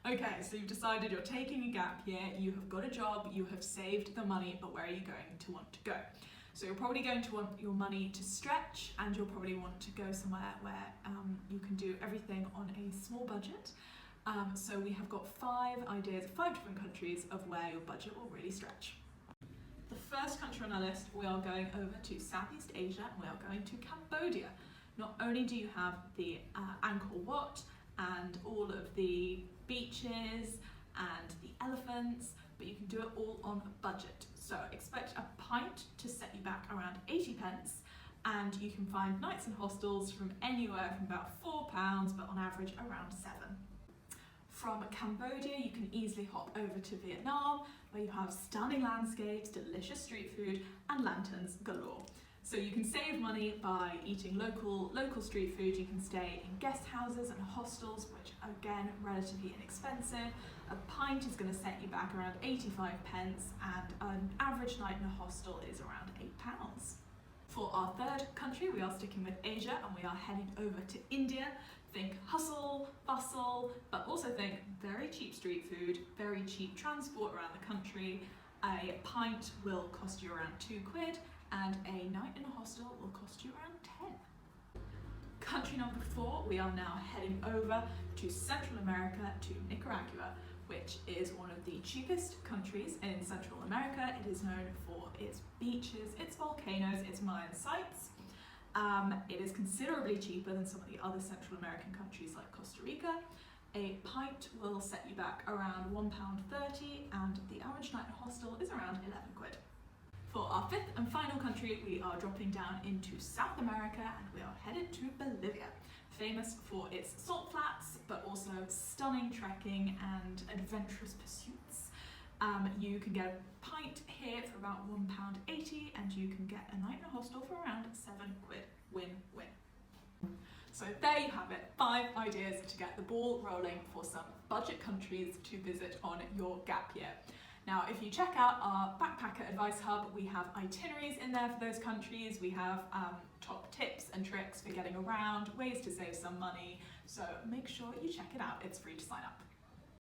Okay, so you've decided you're taking a gap year, you have got a job, you have saved the money, but where are you going to want to go? So you're probably going to want your money to stretch, and you'll probably want to go somewhere where you can do everything on a small budget. So we have got 5 ideas, 5 different countries of where your budget will really stretch. The first country on our list, we are going over to Southeast Asia, and we are going to Cambodia. Not only do you have the Angkor Wat and all of the beaches and the elephants, but you can do it all on a budget. So expect a pint to set you back around 80 pence, and you can find nights and hostels from anywhere from about £4, but on average around 7. From Cambodia, you can easily hop over to Vietnam, where you have stunning landscapes, delicious street food, and lanterns galore. So you can save money by eating local street food. You can stay in guest houses and hostels, which are again relatively inexpensive. A pint is going to set you back around 85 pence, and an average night in a hostel is around £8. For our third country, we are sticking with Asia, and we are heading over to India. Think hustle, bustle, but also think very cheap street food, very cheap transport around the country. A pint will cost you around £2, and a night in a hostel will cost you around 10. Country number 4, we are now heading over to Central America, to Nicaragua, which is one of the cheapest countries in Central America. It is known for its beaches, its volcanoes, its Mayan sites. It is considerably cheaper than some of the other Central American countries like Costa Rica. A pint will set you back around £1.30, and the average night in a hostel is around £11. For our 5th and final country, we are dropping down into South America, and we are headed to Bolivia, famous for its salt flats, but also stunning trekking and adventurous pursuits. You can get a pint here for about £1.80, and you can get a night in a hostel for around £7. Win-win. So there you have it, 5 ideas to get the ball rolling for some budget countries to visit on your gap year. Now, if you check out our Backpacker Advice Hub, we have itineraries in there for those countries. We have top tips and tricks for getting around, ways to save some money. So make sure you check it out. It's free to sign up.